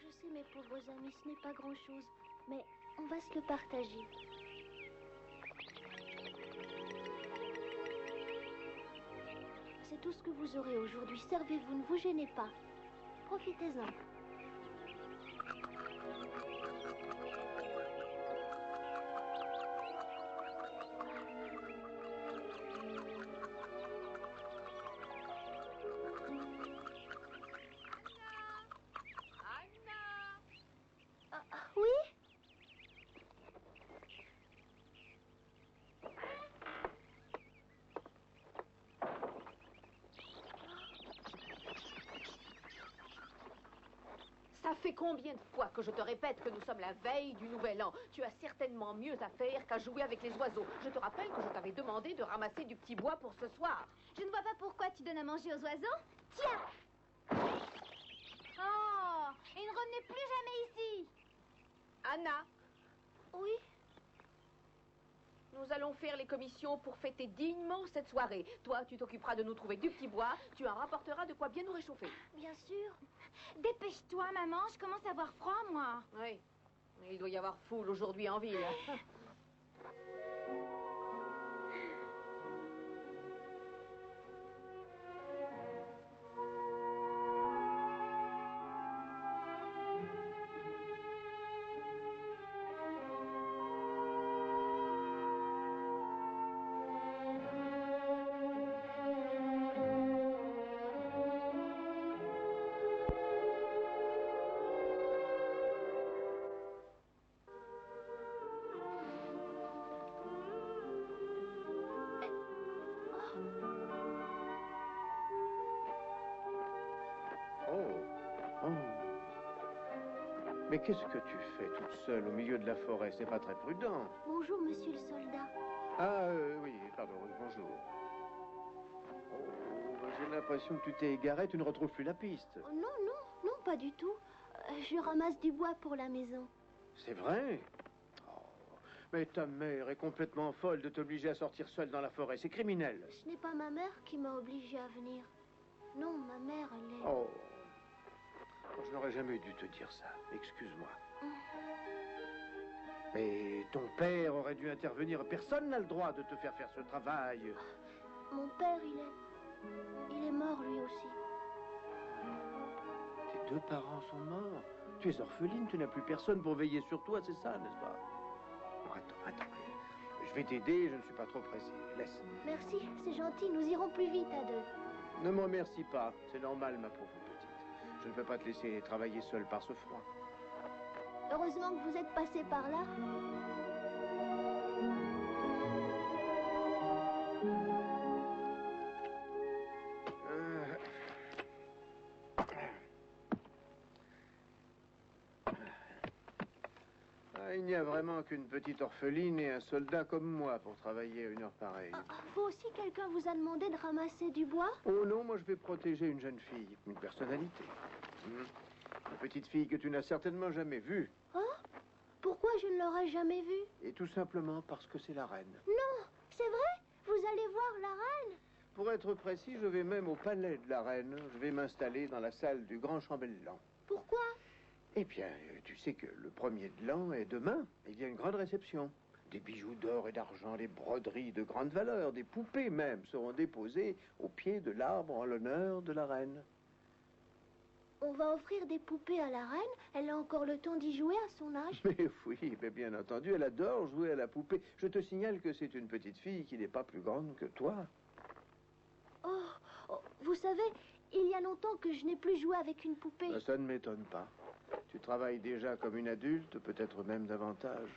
Je sais, mes pauvres amis, ce n'est pas grand-chose, mais on va se le partager. C'est tout ce que vous aurez aujourd'hui. Servez-vous, ne vous gênez pas. Profitez-en. Ça fait combien de fois que je te répète que nous sommes la veille du Nouvel An? Tu as certainement mieux à faire qu'à jouer avec les oiseaux. Je te rappelle que je t'avais demandé de ramasser du petit bois pour ce soir. Je ne vois pas pourquoi tu donnes à manger aux oiseaux. Tiens! Oh! Et ne revenez plus jamais ici! Anna? Oui? Nous allons faire les commissions pour fêter dignement cette soirée. Toi, tu t'occuperas de nous trouver du petit bois. Tu en rapporteras de quoi bien nous réchauffer. Bien sûr. Dépêche-toi, maman. Je commence à avoir froid, moi. Oui. Il doit y avoir foule aujourd'hui en ville. Mais qu'est-ce que tu fais toute seule au milieu de la forêt? C'est pas très prudent. Bonjour, monsieur le soldat. Ah, oui, pardon, bonjour. Oh, j'ai l'impression que tu t'es égaré, tu ne retrouves plus la piste. Oh, non, pas du tout. Je ramasse du bois pour la maison. C'est vrai? Oh, mais ta mère est complètement folle de t'obliger à sortir seule dans la forêt. C'est criminel. Ce n'est pas ma mère qui m'a obligée à venir. Non, ma mère, elle est... Oh, je n'aurais jamais dû te dire ça. Excuse-moi. Mais ton père aurait dû intervenir. Personne n'a le droit de te faire faire ce travail. Mon père, il est mort lui aussi. Tes deux parents sont morts. Tu es orpheline, tu n'as plus personne pour veiller sur toi, c'est ça, n'est-ce pas? Oh, attends. Je vais t'aider, je ne suis pas trop pressé. Laisse. Merci, c'est gentil, nous irons plus vite à deux. Ne me remercie pas, c'est normal, ma pauvre petite. Je ne peux pas te laisser travailler seule par ce froid. Heureusement que vous êtes passé par là. Ah, il n'y a vraiment qu'une petite orpheline et un soldat comme moi pour travailler à une heure pareille. Vous aussi, quelqu'un vous a demandé de ramasser du bois? Oh non, moi je vais protéger une jeune fille, une personnalité. Une petite fille que tu n'as certainement jamais vue. Oh? Pourquoi je ne l'aurais jamais vue? Et tout simplement parce que c'est la reine. Non, c'est vrai? Vous allez voir la reine? Pour être précis, je vais même au palais de la reine. Je vais m'installer dans la salle du grand chambellan. Pourquoi? Eh bien, tu sais que le 1er de l'an est demain. Il y a une grande réception. Des bijoux d'or et d'argent, des broderies de grande valeur, des poupées même seront déposées au pied de l'arbre en l'honneur de la reine. On va offrir des poupées à la reine? Elle a encore le temps d'y jouer à son âge? Mais oui, mais bien entendu, elle adore jouer à la poupée. Je te signale que c'est une petite fille qui n'est pas plus grande que toi. Oh, vous savez, il y a longtemps que je n'ai plus joué avec une poupée. Ça ne m'étonne pas. Tu travailles déjà comme une adulte, peut-être même davantage.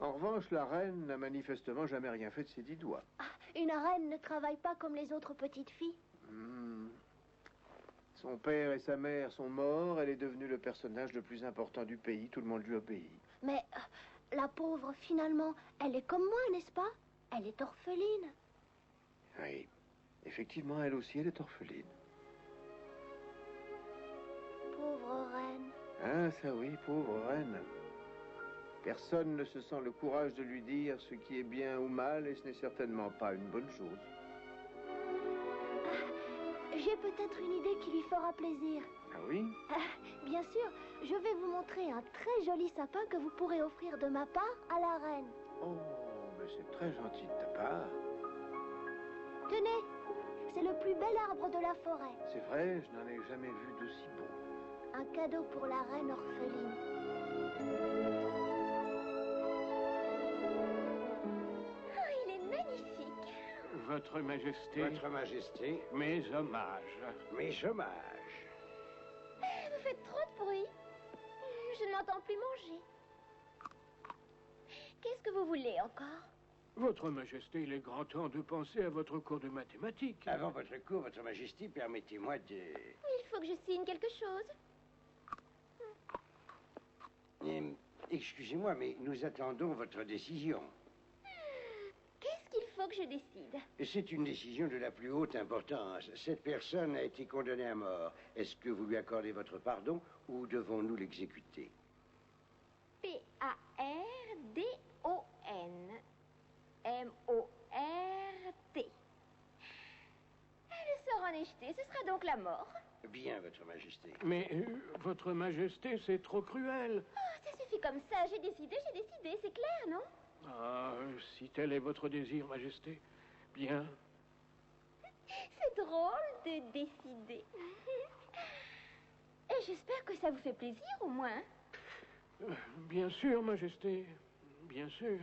En revanche, la reine n'a manifestement jamais rien fait de ses 10 doigts. Une reine ne travaille pas comme les autres petites filles. Son père et sa mère sont morts. Elle est devenue le personnage le plus important du pays. Tout le monde lui obéit. Mais la pauvre, finalement, elle est comme moi, n'est-ce pas? Elle est orpheline. Oui. Effectivement, elle aussi, elle est orpheline. Pauvre reine. Ah, ça oui, pauvre reine. Personne ne se sent le courage de lui dire ce qui est bien ou mal, et ce n'est certainement pas une bonne chose. J'ai peut-être une idée qui lui fera plaisir. Ah oui? Bien sûr, je vais vous montrer un très joli sapin que vous pourrez offrir de ma part à la reine. Oh, mais c'est très gentil de ta part. Tenez, c'est le plus bel arbre de la forêt. C'est vrai, je n'en ai jamais vu d'aussi beau. Un cadeau pour la reine orpheline. Oh, il est magnifique. Votre Majesté, Votre Majesté, mes hommages. mes hommages. Vous faites trop de bruit. Je ne m'entends plus manger. Qu'est-ce que vous voulez encore? Votre Majesté, il est grand temps de penser à votre cours de mathématiques. Avant votre cours, Votre Majesté, permettez-moi de... Il faut que je signe quelque chose. Excusez-moi, mais nous attendons votre décision. Qu'est-ce qu'il faut que je décide? C'est une décision de la plus haute importance. Cette personne a été condamnée à mort. Est-ce que vous lui accordez votre pardon ou devons-nous l'exécuter? P-A-R-D-O-N. M-O-R-T. Le sort en est jeté, ce sera donc la mort. Bien, Votre Majesté. Mais, Votre Majesté, c'est trop cruel. Oh, ça suffit comme ça, j'ai décidé, c'est clair, non? Ah, si tel est votre désir, Majesté, bien. C'est drôle de décider. Et j'espère que ça vous fait plaisir, au moins. Bien sûr, Majesté, bien sûr.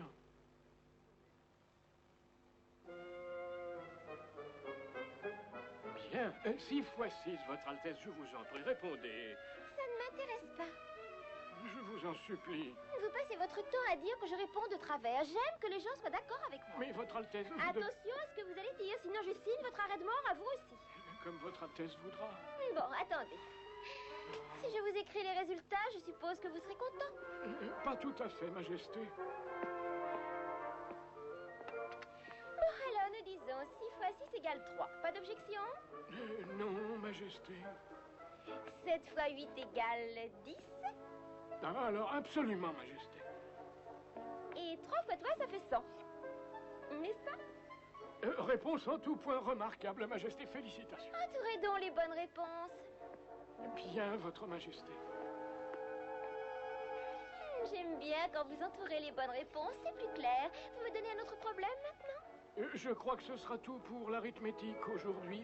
Bien. 6 fois 6, Votre Altesse, je vous en prie, répondez. Ça ne m'intéresse pas. Je vous en supplie. Vous passez votre temps à dire que je réponds de travers. J'aime que les gens soient d'accord avec moi. Mais Votre Altesse, Attention à ce que vous allez dire, sinon je signe votre arrêt de mort à vous aussi. Comme Votre Altesse voudra. Bon, attendez. Si je vous écris les résultats, je suppose que vous serez content. Pas tout à fait, Majesté. Bon, alors nous disons 6 fois 6 égale 3. Pas d'objection? Non, Majesté. 7 fois 8 égale 10. Ah, alors, absolument, Majesté. Et 3 fois 3, ça fait 100. N'est-ce pas? Réponse en tout point remarquable, Majesté. Félicitations. Entourez donc les bonnes réponses. Bien, Votre Majesté. J'aime bien quand vous entourez les bonnes réponses, c'est plus clair. Vous me donnez un autre problème maintenant? Je crois que ce sera tout pour l'arithmétique aujourd'hui.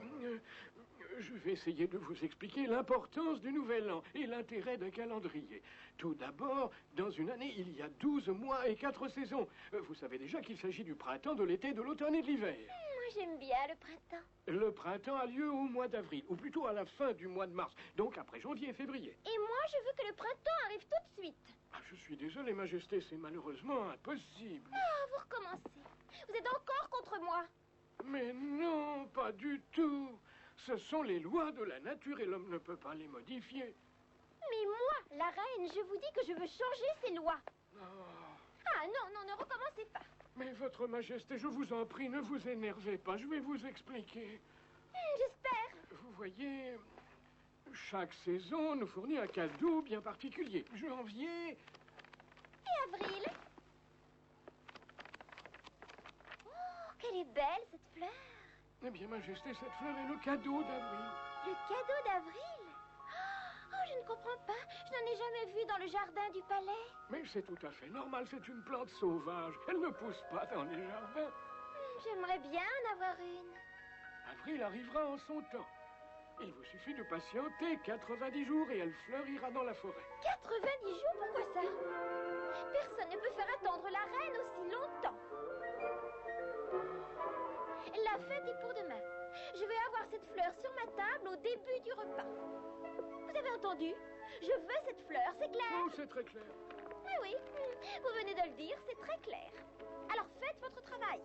Je vais essayer de vous expliquer l'importance du nouvel an et l'intérêt d'un calendrier. Tout d'abord, dans une année, il y a 12 mois et 4 saisons. Vous savez déjà qu'il s'agit du printemps, de l'été, de l'automne et de l'hiver. Moi, j'aime bien le printemps. Le printemps a lieu au mois d'avril, ou plutôt à la fin du mois de mars, donc après janvier et février. Et moi, je veux que le printemps arrive tout de suite. Je suis désolé, Majesté, c'est malheureusement impossible. Ah, vous recommencez. Vous êtes encore contre moi. Mais non, pas du tout. Ce sont les lois de la nature et l'homme ne peut pas les modifier. Mais moi, la reine, je vous dis que je veux changer ces lois. Ah non, non, ne recommencez pas. Mais votre majesté, je vous en prie, ne vous énervez pas. Je vais vous expliquer. J'espère. Vous voyez, chaque saison nous fournit un cadeau bien particulier. Janvier... Et avril? Oh, qu'elle est belle, cette fleur. Eh bien, majesté, cette fleur est le cadeau d'avril. Le cadeau d'avril? Oh, je ne comprends pas. Je n'en ai jamais vu dans le jardin du palais. Mais c'est tout à fait normal, c'est une plante sauvage. Elle ne pousse pas dans les jardins. J'aimerais bien en avoir une. Avril arrivera en son temps. Il vous suffit de patienter 90 jours et elle fleurira dans la forêt. 90 jours, pourquoi ça? Personne ne peut faire attendre la reine aussi longtemps. La fête est pour demain. Je vais avoir cette fleur sur ma table au début du repas. Vous avez entendu? Je veux cette fleur, c'est clair? Oh, c'est très clair. Ah oui, vous venez de le dire, c'est très clair. Alors faites votre travail.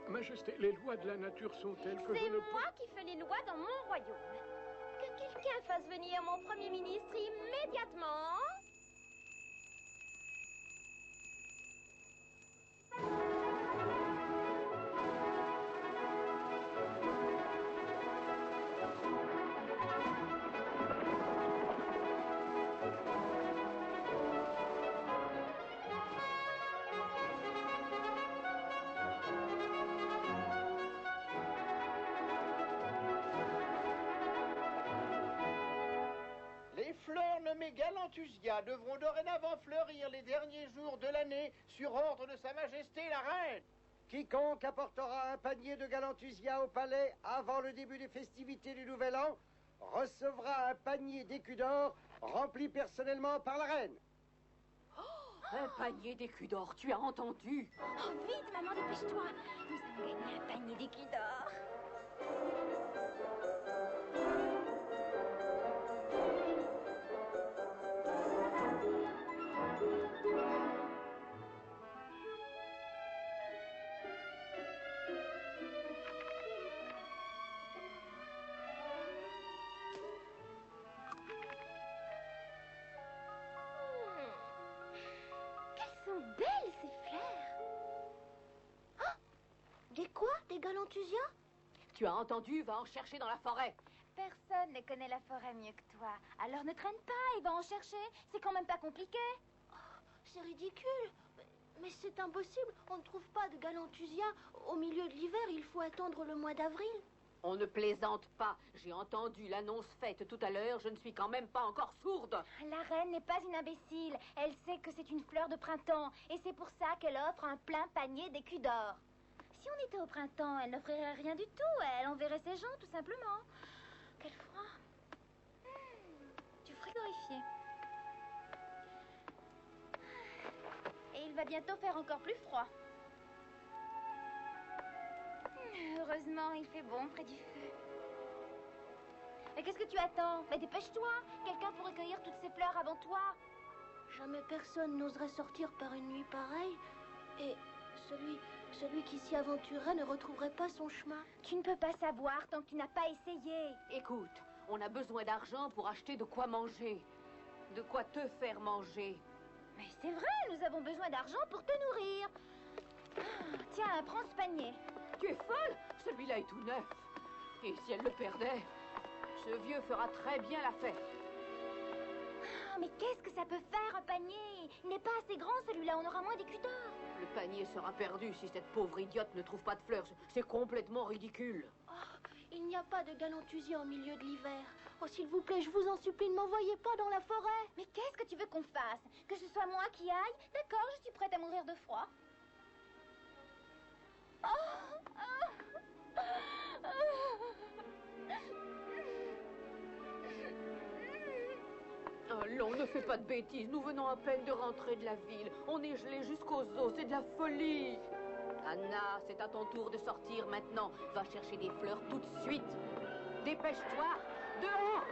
Majesté, les lois de la nature sont telles que je C'est ne moi qui fais les lois dans mon royaume. Que quelqu'un fasse venir mon premier ministre immédiatement. Les fleurs nommées Galantusia devront dorénavant fleurir les derniers jours de l'année sur ordre de Sa Majesté la Reine. Quiconque apportera un panier de galantusia au palais avant le début des festivités du Nouvel An recevra un panier d'écus d'or rempli personnellement par la reine. Un panier d'écus d'or, tu as entendu? Oh, vite, maman, dépêche-toi. Nous allons gagner un panier d'écus d'or. Qu'elles sont belles, ces fleurs. Des quoi? Des galantusias? Tu as entendu? Va en chercher dans la forêt. Personne ne connaît la forêt mieux que toi. Alors ne traîne pas et va en chercher. C'est quand même pas compliqué. C'est ridicule. Mais c'est impossible. On ne trouve pas de galantusias. Au milieu de l'hiver, il faut attendre le mois d'avril. On ne plaisante pas. J'ai entendu l'annonce faite tout à l'heure. Je ne suis quand même pas encore sourde. La reine n'est pas une imbécile. Elle sait que c'est une fleur de printemps. Et c'est pour ça qu'elle offre un plein panier d'écus d'or. Si on était au printemps, elle n'offrirait rien du tout. Elle enverrait ses gens, tout simplement. Quel froid. Du frigorifié. Et il va bientôt faire encore plus froid. Heureusement, il fait bon près du feu. Mais qu'est-ce que tu attends? Mais dépêche-toi. Quelqu'un pourrait cueillir toutes ces fleurs avant toi. Jamais personne n'oserait sortir par une nuit pareille. Et celui qui s'y aventurerait ne retrouverait pas son chemin. Tu ne peux pas savoir tant que tu n'as pas essayé. Écoute, on a besoin d'argent pour acheter de quoi manger. De quoi te faire manger. Mais c'est vrai, nous avons besoin d'argent pour te nourrir. Tiens, prends ce panier. Tu es folle? Celui-là est tout neuf. Et si elle le perdait, ce vieux fera très bien l'affaire. Mais qu'est-ce que ça peut faire, un panier? Il n'est pas assez grand, celui-là. On aura moins d'écus d'or. Le panier sera perdu si cette pauvre idiote ne trouve pas de fleurs. C'est complètement ridicule. Il n'y a pas de galantusias au milieu de l'hiver. Oh, s'il vous plaît, je vous en supplie, ne m'envoyez pas dans la forêt. Mais qu'est-ce que tu veux qu'on fasse? Que ce soit moi qui aille? D'accord, je suis prête à mourir de froid. Allons, ne fais pas de bêtises. Nous venons à peine de rentrer de la ville. On est gelés jusqu'aux os. C'est de la folie. Anna, c'est à ton tour de sortir maintenant. Va chercher des fleurs tout de suite. Dépêche-toi. Dehors.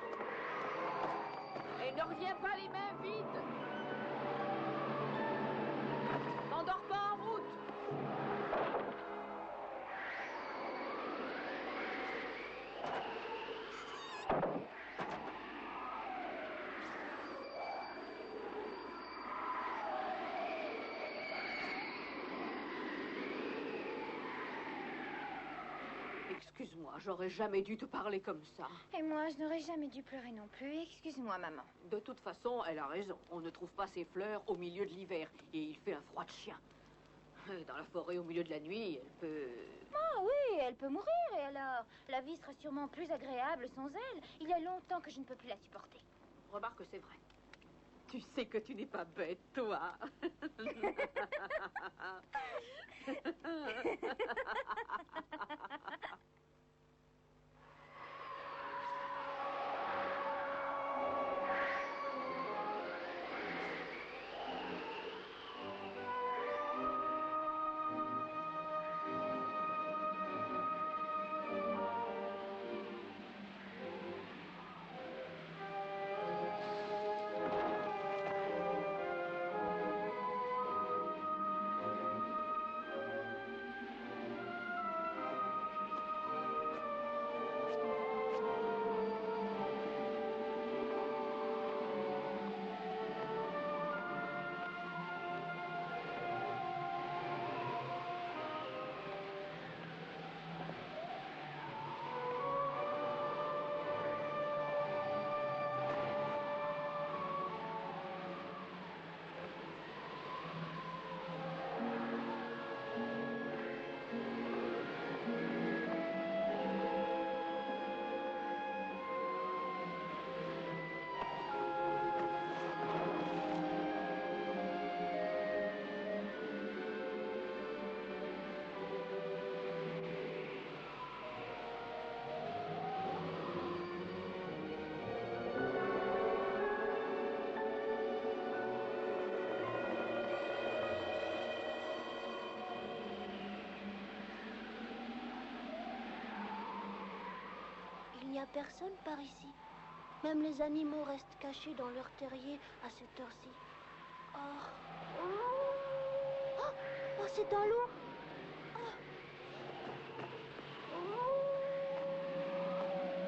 Et ne reviens pas les mains vides. T'endors pas en route. Excuse-moi, j'aurais jamais dû te parler comme ça. Et moi, je n'aurais jamais dû pleurer non plus. Excuse-moi, maman. De toute façon, elle a raison. On ne trouve pas ces fleurs au milieu de l'hiver. Et il fait un froid de chien. Dans la forêt, au milieu de la nuit, elle peut... Ah oui, elle peut mourir, et alors? La vie sera sûrement plus agréable sans elle. Il y a longtemps que je ne peux plus la supporter. Remarque que c'est vrai. Tu sais que tu n'es pas bête, toi. Il n'y a personne par ici. Même les animaux restent cachés dans leur terrier à cette heure-ci. Oh. Oh, oh, c'est un loup. Oh.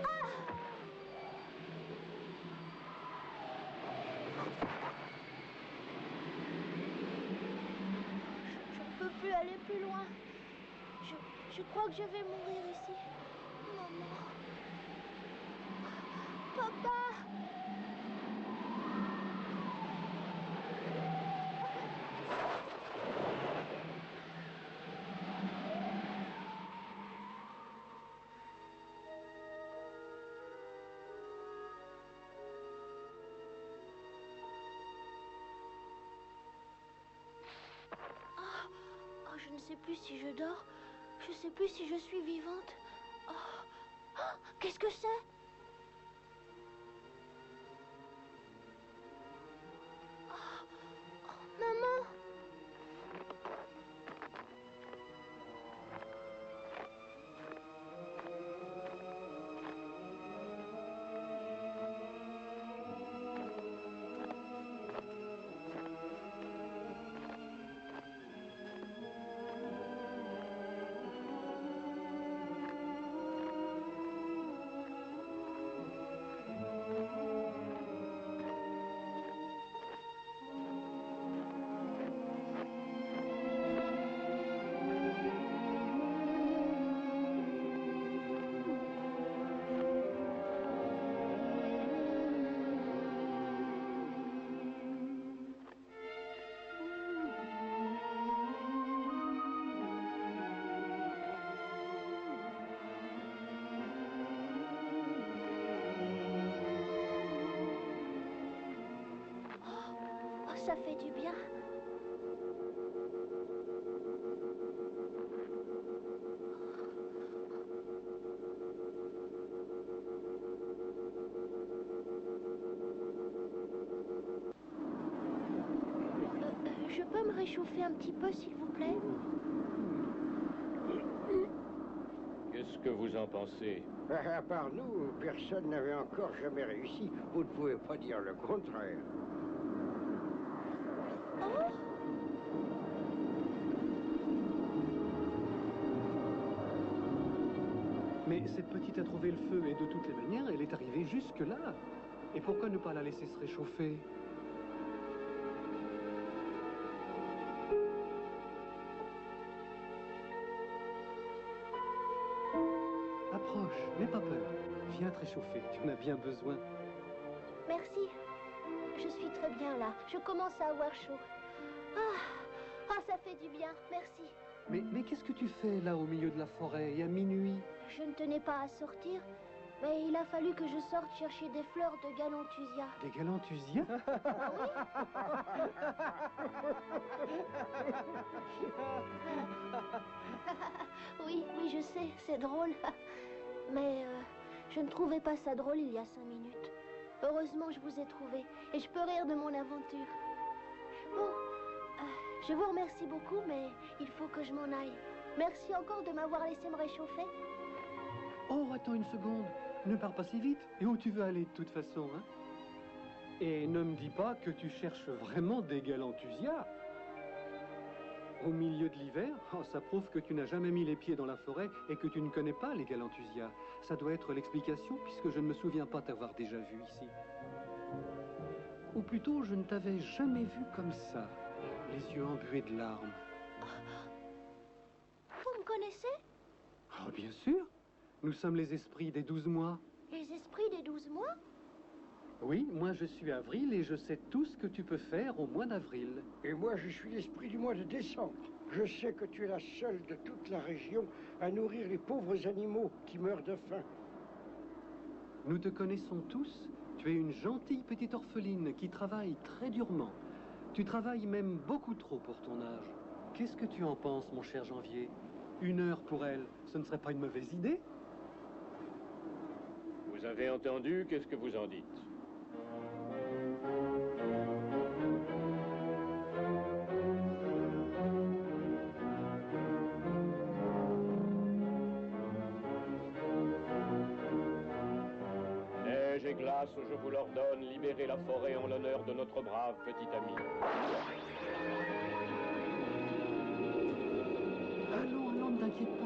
Ah. Je ne peux plus aller plus loin. Je crois que je vais mourir ici. Maman. Papa! Oh, je ne sais plus si je dors. Je ne sais plus si je suis vivante. Oh. Oh, qu'est-ce que c'est? Maman! Ça fait du bien. Je peux me réchauffer un petit peu, s'il vous plaît? Qu'est-ce que vous en pensez? À part nous, personne n'avait encore jamais réussi. Vous ne pouvez pas dire le contraire. Oh! Mais cette petite a trouvé le feu et de toutes les manières, elle est arrivée jusque-là. Et pourquoi ne pas la laisser se réchauffer? À n'aie pas peur. Viens te réchauffer, tu en as bien besoin. Merci. Je suis très bien là. Je commence à avoir chaud. Ça fait du bien. Merci. Mais qu'est-ce que tu fais là au milieu de la forêt et à minuit? Je ne tenais pas à sortir, mais il a fallu que je sorte chercher des fleurs de galanthusia. Des galanthusias? Oui, je sais, c'est drôle. Mais je ne trouvais pas ça drôle il y a 5 minutes. Heureusement, je vous ai trouvé et je peux rire de mon aventure. Bon, je vous remercie beaucoup, mais il faut que je m'en aille. Merci encore de m'avoir laissé me réchauffer. Oh, attends une seconde. Ne pars pas si vite. Et où tu veux aller de toute façon, hein? Et ne me dis pas que tu cherches vraiment des galanthusias. Au milieu de l'hiver, ça prouve que tu n'as jamais mis les pieds dans la forêt et que tu ne connais pas les galanthusias. Ça doit être l'explication puisque je ne me souviens pas t'avoir déjà vu ici. Ou plutôt, je ne t'avais jamais vu comme ça, les yeux embués de larmes. Vous me connaissez? Oh, bien sûr. Nous sommes les esprits des 12 mois. Les esprits des 12 mois? Oui, moi je suis Avril et je sais tout ce que tu peux faire au mois d'avril. Et moi, je suis l'esprit du mois de décembre. Je sais que tu es la seule de toute la région à nourrir les pauvres animaux qui meurent de faim. Nous te connaissons tous. Tu es une gentille petite orpheline qui travaille très durement. Tu travailles même beaucoup trop pour ton âge. Qu'est-ce que tu en penses, mon cher Janvier? 1 heure pour elle, ce ne serait pas une mauvaise idée? Vous avez entendu, qu'est-ce que vous en dites? Neige et glace, je vous l'ordonne, libérez la forêt en l'honneur de notre brave petit ami. Allons, ne t'inquiète pas.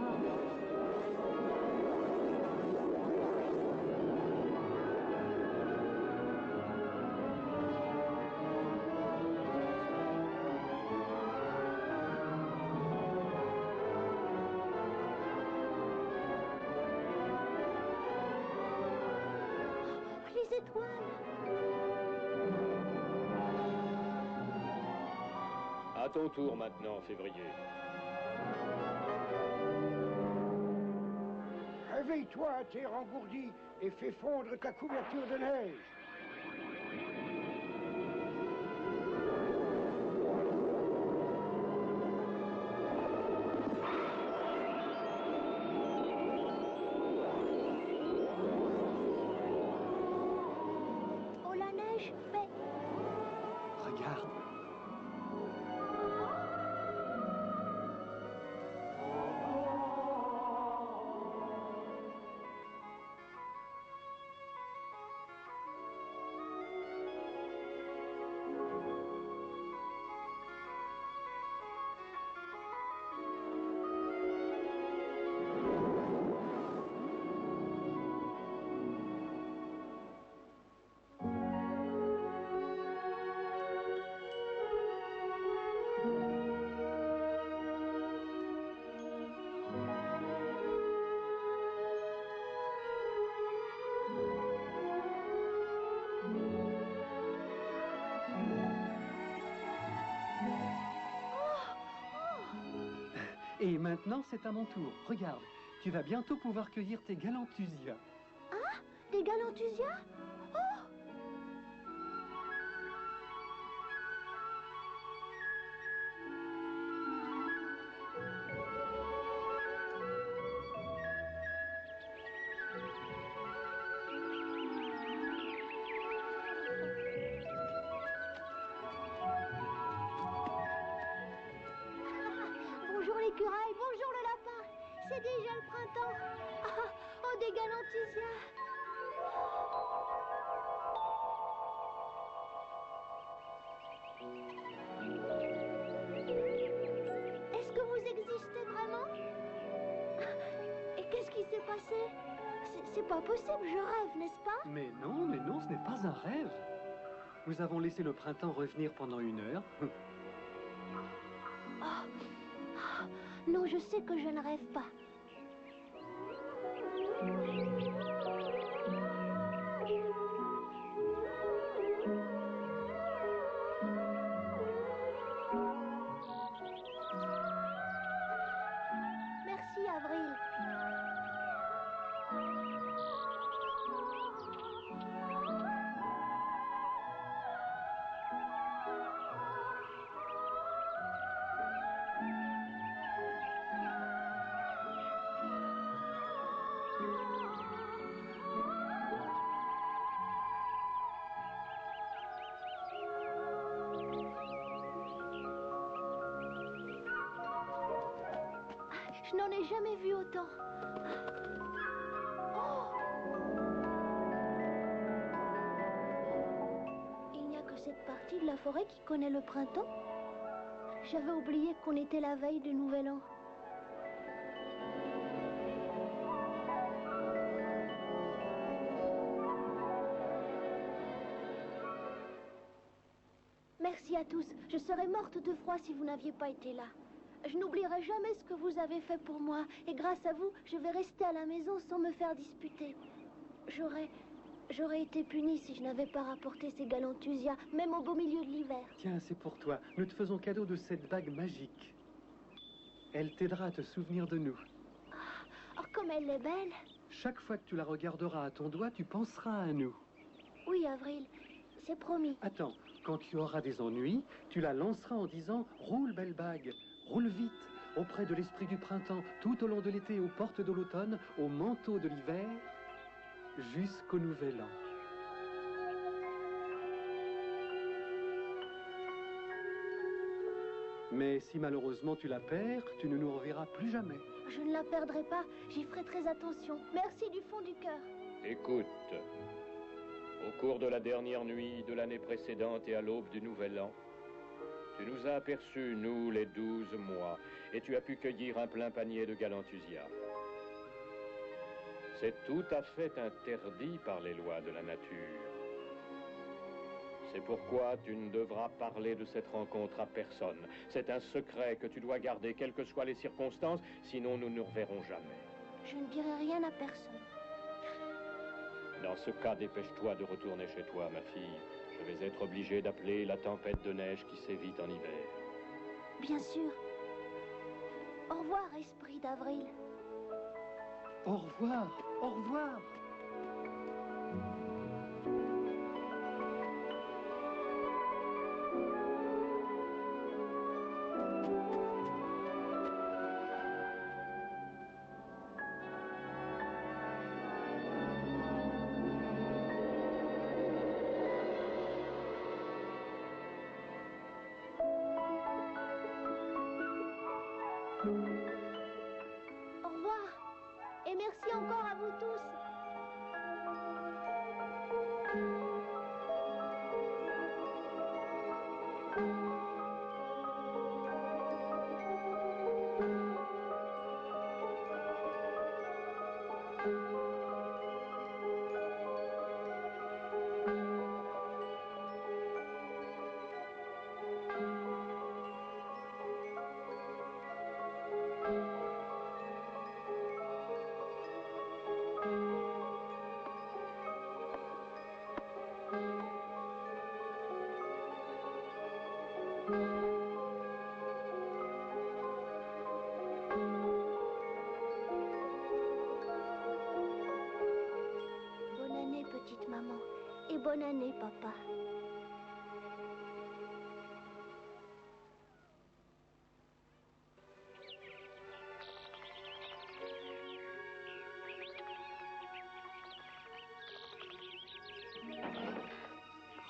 Les étoiles! À ton tour maintenant, février. Réveille-toi, terre engourdie, et fais fondre ta couverture de neige. Oh, la neige! Mais Regarde. Et maintenant, c'est à mon tour. Regarde, tu vas bientôt pouvoir cueillir tes galanthusias. des galanthusias? Oh! Bonjour l'écureuil, bonjour le lapin. C'est déjà le printemps. Oh, des galanthusias. Est-ce que vous existez vraiment? Et qu'est-ce qui s'est passé? C'est pas possible, je rêve, n'est-ce pas? Mais non, ce n'est pas un rêve. Nous avons laissé le printemps revenir pendant 1 heure. Non, je sais que je ne rêve pas. Je n'en ai jamais vu autant. Oh! Il n'y a que cette partie de la forêt qui connaît le printemps. J'avais oublié qu'on était la veille du Nouvel An. Merci à tous. Je serais morte de froid si vous n'aviez pas été là. Je n'oublierai jamais ce que vous avez fait pour moi. Et grâce à vous, je vais rester à la maison sans me faire disputer. J'aurais été punie si je n'avais pas rapporté ces galanthusias, même au beau milieu de l'hiver. Tiens, c'est pour toi. Nous te faisons cadeau de cette bague magique. Elle t'aidera à te souvenir de nous. Oh, comme elle est belle. Chaque fois que tu la regarderas à ton doigt, tu penseras à nous. Oui, Avril, c'est promis. Attends, quand tu auras des ennuis, tu la lanceras en disant « Roule, belle bague, roule vite !» auprès de l'esprit du printemps, tout au long de l'été, aux portes de l'automne, au manteau de l'hiver, jusqu'au Nouvel An. Mais si malheureusement tu la perds, tu ne nous reverras plus jamais. Je ne la perdrai pas, j'y ferai très attention. Merci du fond du cœur. Écoute, au cours de la dernière nuit de l'année précédente et à l'aube du Nouvel An, tu nous as aperçus, nous, les 12 mois, et tu as pu cueillir un plein panier de galanthusias. C'est tout à fait interdit par les lois de la nature. C'est pourquoi tu ne devras parler de cette rencontre à personne. C'est un secret que tu dois garder, quelles que soient les circonstances, sinon nous ne nous reverrons jamais. Je ne dirai rien à personne. Dans ce cas, dépêche-toi de retourner chez toi, ma fille. Je vais être obligé d'appeler la tempête de neige qui sévit en hiver. Bien sûr. Au revoir, esprit d'Avril. Au revoir, au revoir. Au revoir. Et merci encore à vous tous. Bonne année, petite maman. Et bonne année, papa.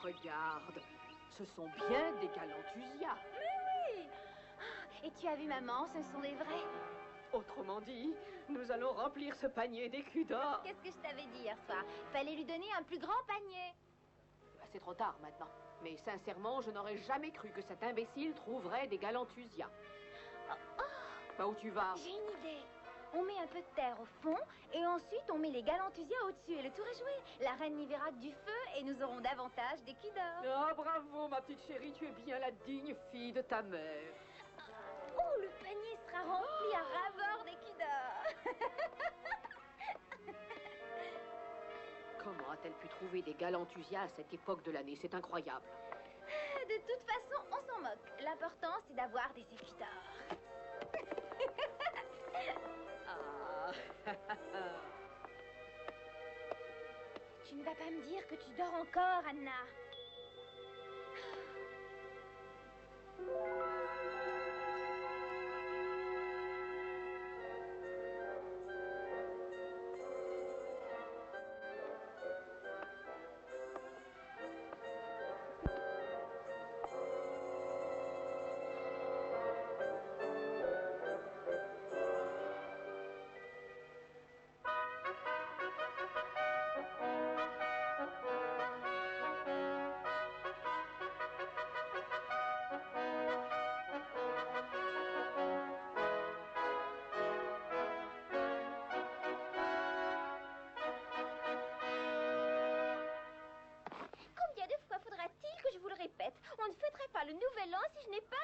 Regarde, ce sont bien des galanthusias. Oui. Et tu as vu maman, ce sont des vrais. Autrement dit, nous allons remplir ce panier d'écus d'or. Qu'est-ce que je t'avais dit hier soir? Fallait lui donner un plus grand panier. C'est trop tard maintenant. Mais sincèrement, je n'aurais jamais cru que cet imbécile trouverait des galanthusias. Bah, où tu vas? J'ai une idée. On met un peu de terre au fond et ensuite on met les galanthusias au-dessus et le tour est joué. La reine n'y verra que du feu et nous aurons davantage d'écus d'or. Ah, bravo, ma petite chérie, tu es bien la digne fille de ta mère. Oh, le panier sera rempli à ravord d'écus d'or. Comment a-t-elle pu trouver des galanthusias à cette époque de l'année? C'est incroyable. De toute façon, on s'en moque. L'important, c'est d'avoir des écus d'or. Ah. Tu ne vas pas me dire que tu dors encore, Anna.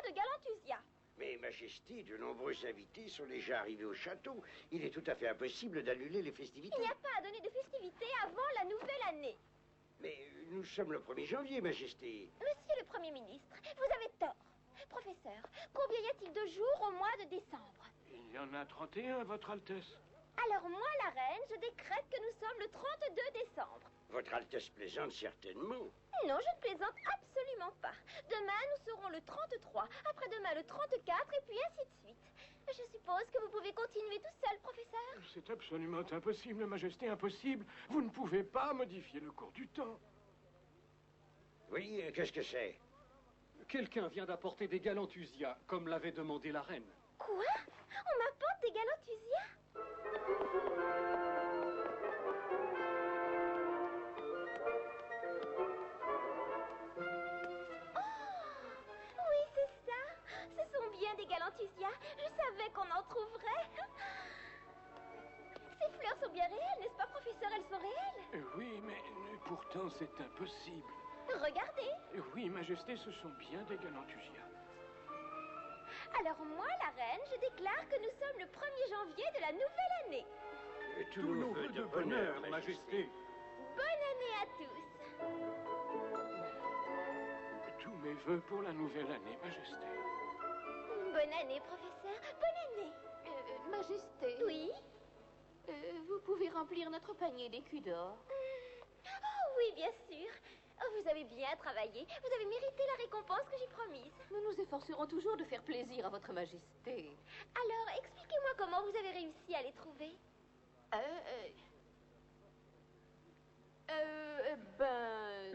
de Galanthusia. Mais, Majesté, de nombreux invités sont déjà arrivés au château. Il est tout à fait impossible d'annuler les festivités. Il n'y a pas à donner de festivités avant la nouvelle année. Mais nous sommes le 1er janvier, Majesté. Monsieur le Premier ministre, vous avez tort. Professeur, combien y a-t-il de jours au mois de décembre? Il y en a 31, Votre Altesse. Alors moi, la reine, je décrète que nous sommes le 32 décembre. Votre Altesse plaisante certainement. Non, je ne plaisante absolument pas. Demain, nous serons le 33, après-demain le 34, et puis ainsi de suite. Je suppose que vous pouvez continuer tout seul, professeur. C'est absolument impossible, Majesté, impossible. Vous ne pouvez pas modifier le cours du temps. Oui, qu'est-ce que c'est? Quelqu'un vient d'apporter des galanthusias, comme l'avait demandé la reine. Quoi? On m'apporte des galanthusias? Oui, c'est ça. Ce sont bien des galanthusias. Je savais qu'on en trouverait. Ces fleurs sont bien réelles, n'est-ce pas, professeur? Elles sont réelles. Oui, mais pourtant c'est impossible. Regardez. Oui, Majesté, ce sont bien des galanthusias. Alors moi, la reine, je déclare que nous sommes le 1er janvier de la nouvelle année. Tous nos vœux de bonheur, Majesté. Bonne année à tous. Tous mes vœux pour la nouvelle année, Majesté. Bonne année, professeur. Bonne année. Majesté. Oui? Vous pouvez remplir notre panier d'écus d'or. Oh oui, bien sûr. Oh, vous avez bien travaillé. Vous avez mérité la récompense que j'ai promise. Nous nous efforcerons toujours de faire plaisir à votre Majesté. Alors, expliquez-moi comment vous avez réussi à les trouver.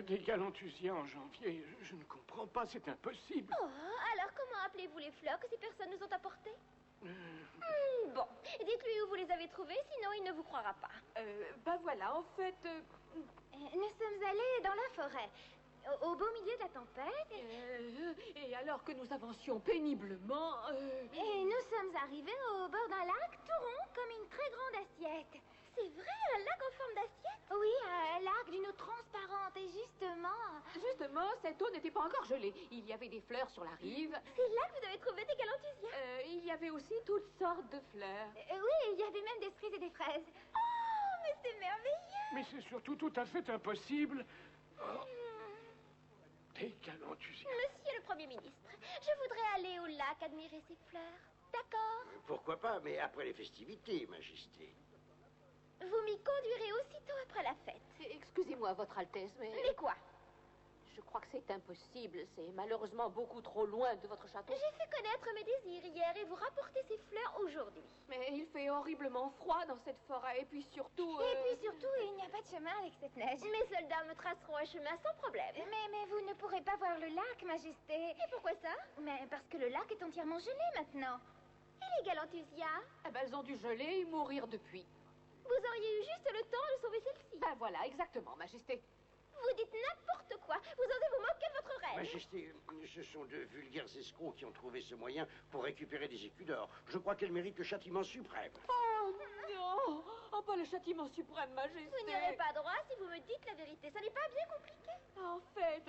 Des galanthusias en janvier, je ne comprends pas, c'est impossible. Oh, alors comment appelez-vous les fleurs que ces personnes nous ont apportées? Bon, dites-lui où vous les avez trouvées, sinon il ne vous croira pas. Voilà, en fait... Nous sommes allés dans la forêt, au beau milieu de la tempête. et alors que nous avancions péniblement... Et nous sommes arrivés au bord d'un lac tout rond comme une très grande assiette. C'est vrai, un lac en forme d'assiette? Oui, un lac d'une eau transparente et justement... Justement, cette eau n'était pas encore gelée. Il y avait des fleurs sur la rive. C'est là que vous avez trouvé des galanthusias? Il y avait aussi toutes sortes de fleurs. Oui, il y avait même des cerises et des fraises. Oh, mais c'est merveilleux! Mais c'est surtout tout à fait impossible. Oh. Des galanthusias. Monsieur le Premier ministre, je voudrais aller au lac admirer ces fleurs. D'accord? Pourquoi pas, mais après les festivités, Majesté. Vous m'y conduirez aussitôt après la fête. Excusez-moi, Votre Altesse, mais... Mais quoi? Je crois que c'est impossible. C'est malheureusement beaucoup trop loin de votre château. J'ai fait connaître mes désirs hier et vous rapportez ces fleurs aujourd'hui. Mais il fait horriblement froid dans cette forêt. Et puis surtout... Et puis surtout, il n'y a pas de chemin avec cette neige. Mes soldats me traceront un chemin sans problème. Mais vous ne pourrez pas voir le lac, Majesté. Et pourquoi ça? Mais parce que le lac est entièrement gelé maintenant. Et les galanthusias? Elles ont dû geler et mourir depuis. Vous auriez eu juste le temps de sauver celle-ci. Voilà, exactement, Majesté. Vous dites n'importe quoi. Vous osez vous moquer de votre reine. Majesté, ce sont de vulgaires escrocs qui ont trouvé ce moyen pour récupérer des écus d'or. Je crois qu'elle mérite le châtiment suprême. Oh non! Oh, pas le châtiment suprême, Majesté. Vous n'y aurez pas droit si vous me dites la vérité. Ça n'est pas bien compliqué. En fait,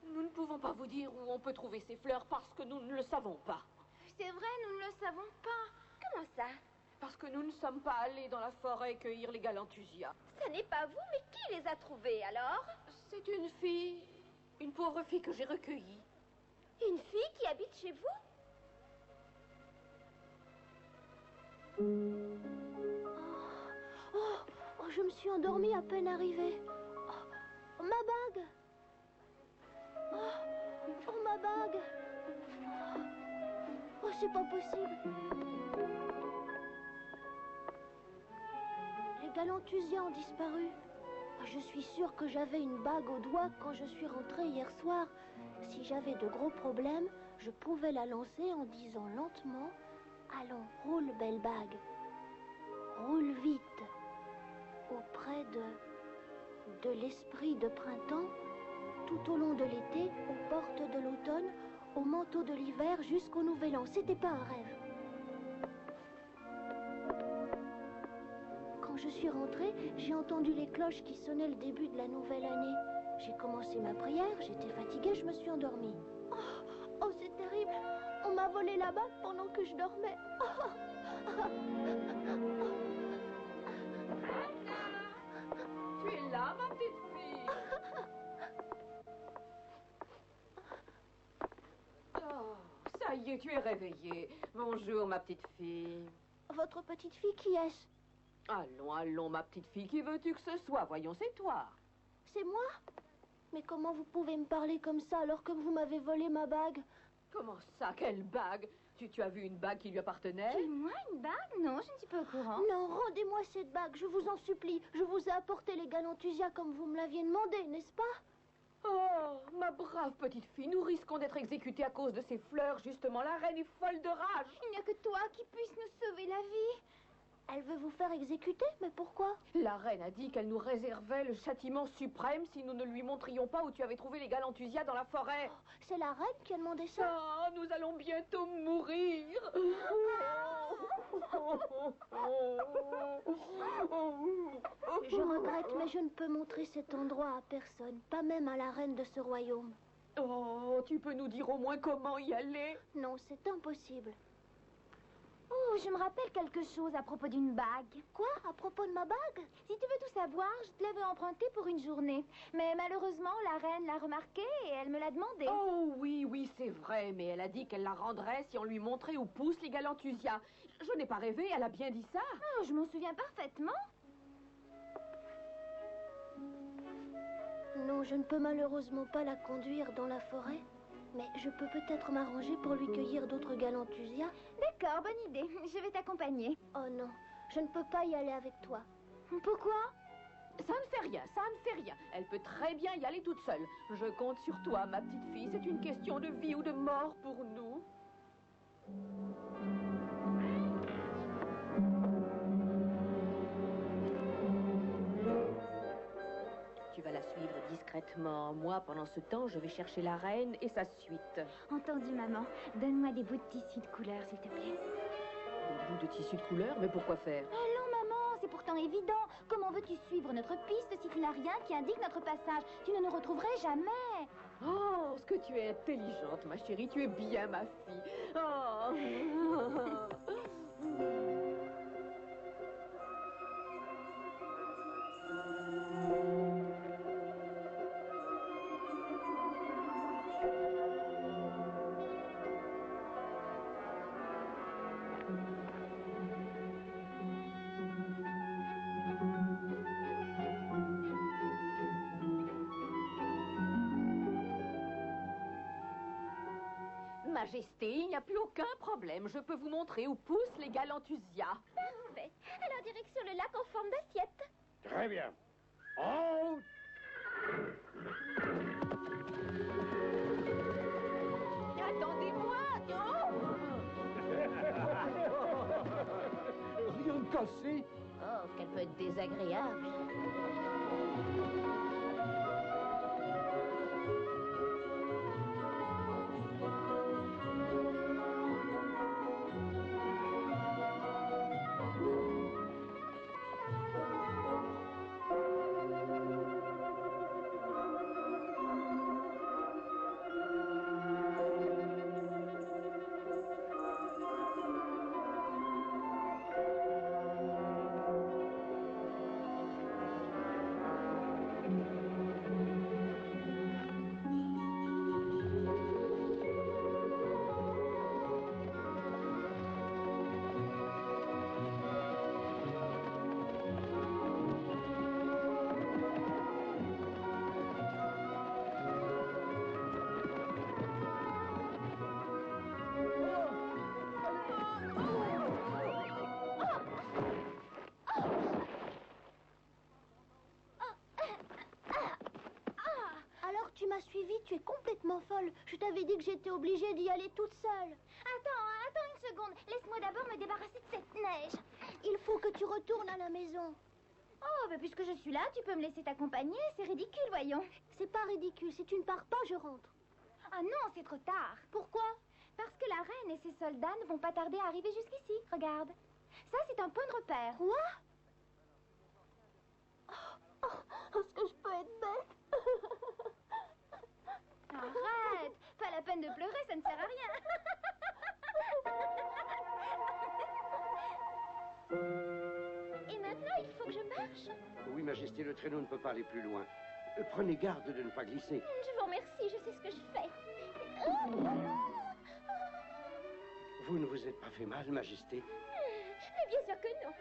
nous ne pouvons pas vous dire où on peut trouver ces fleurs parce que nous ne le savons pas. C'est vrai, nous ne le savons pas. Comment ça? Parce que nous ne sommes pas allés dans la forêt cueillir les galanthusias. Ce n'est pas vous, mais qui les a trouvés alors? C'est une fille, une pauvre fille que j'ai recueillie. Une fille qui habite chez vous? Oh, je me suis endormie à peine arrivée. Oh, ma bague! Oh, ma bague! Oh, c'est pas possible. Les galanthusias ont disparu. Je suis sûre que j'avais une bague au doigt quand je suis rentrée hier soir. Si j'avais de gros problèmes, je pouvais la lancer en disant lentement « Allons, roule, belle bague. Roule vite. » Auprès de l'esprit de printemps, tout au long de l'été, aux portes de l'automne, au manteau de l'hiver jusqu'au nouvel an. C'était pas un rêve. Quand je suis rentrée, j'ai entendu les cloches qui sonnaient le début de la nouvelle année. J'ai commencé ma prière, j'étais fatiguée, je me suis endormie. Oh, c'est terrible. On m'a volé la bague pendant que je dormais. Tu es là, ma petite fille? Oh, ça y est, tu es réveillée. Bonjour, ma petite fille. Votre petite fille, qui est-ce? Allons, allons, ma petite fille. Qui veux-tu que ce soit? Voyons, c'est toi. C'est moi? Mais comment vous pouvez me parler comme ça alors que vous m'avez volé ma bague? Comment ça? Quelle bague? Tu as vu une bague qui lui appartenait? Et moi, une bague? Non, je ne suis pas au courant. Non, rendez-moi cette bague, je vous en supplie. Je vous ai apporté les galantusias comme vous me l'aviez demandé, n'est-ce pas? Oh, ma brave petite fille, nous risquons d'être exécutés à cause de ces fleurs, justement. La reine est folle de rage. Il n'y a que toi qui puisse nous sauver la vie. Elle veut vous faire exécuter, mais pourquoi? La reine a dit qu'elle nous réservait le châtiment suprême si nous ne lui montrions pas où tu avais trouvé les galantusias dans la forêt. Oh, c'est la reine qui a demandé ça? Ah, nous allons bientôt mourir. Je regrette, mais je ne peux montrer cet endroit à personne, pas même à la reine de ce royaume. Oh, tu peux nous dire au moins comment y aller? Non, c'est impossible. Oh, je me rappelle quelque chose à propos d'une bague. Quoi? À propos de ma bague? Si tu veux tout savoir, je te l'avais empruntée pour une journée. Mais malheureusement, la reine l'a remarqué et elle me l'a demandé. Oh oui, oui, c'est vrai, mais elle a dit qu'elle la rendrait si on lui montrait où poussent les galantusias. Je n'ai pas rêvé, elle a bien dit ça. Oh, je m'en souviens parfaitement. Non, je ne peux malheureusement pas la conduire dans la forêt. Mais je peux peut-être m'arranger pour lui cueillir d'autres galantusias. D'accord, bonne idée. Je vais t'accompagner. Oh non, je ne peux pas y aller avec toi. Pourquoi? Ça ne fait rien, ça ne fait rien. Elle peut très bien y aller toute seule. Je compte sur toi, ma petite fille. C'est une question de vie ou de mort pour nous. Tu vas la suivre discrètement. Moi, pendant ce temps, je vais chercher la reine et sa suite. Entendu, maman. Donne-moi des bouts de tissu de couleur, s'il te plaît. Des bouts de tissu de couleur, mais pourquoi faire? Allons, maman, c'est pourtant évident. Comment veux-tu suivre notre piste si tu n'as rien qui indique notre passage? Tu ne nous retrouverais jamais. Oh, ce que tu es intelligente, ma chérie. Tu es bien ma fille. Oh. Majesté, il n'y a plus aucun problème. Je peux vous montrer où poussent les galantusias. Parfait. Alors, direction le lac en forme d'assiette. Très bien. En route. Attendez-moi, non! Rien de cassé. Oh, qu'elle peut être désagréable. Tu es complètement folle. Je t'avais dit que j'étais obligée d'y aller toute seule. Attends une seconde. Laisse-moi d'abord me débarrasser de cette neige. Il faut que tu retournes à la maison. Oh, bah puisque je suis là, tu peux me laisser t'accompagner. C'est ridicule, voyons. C'est pas ridicule. Si tu ne pars pas, je rentre. Ah non, c'est trop tard. Pourquoi? Parce que la reine et ses soldats ne vont pas tarder à arriver jusqu'ici. Regarde. Ça, c'est un point de repère. Quoi? Est-ce que je peux être bête? Arrête. Pas la peine de pleurer, ça ne sert Oui, Majesté, le traîneau ne peut pas aller plus loin. Prenez garde de ne pas glisser. Je vous remercie, je sais ce que je fais. Vous ne vous êtes pas fait mal, Majesté? Mais bien sûr que non.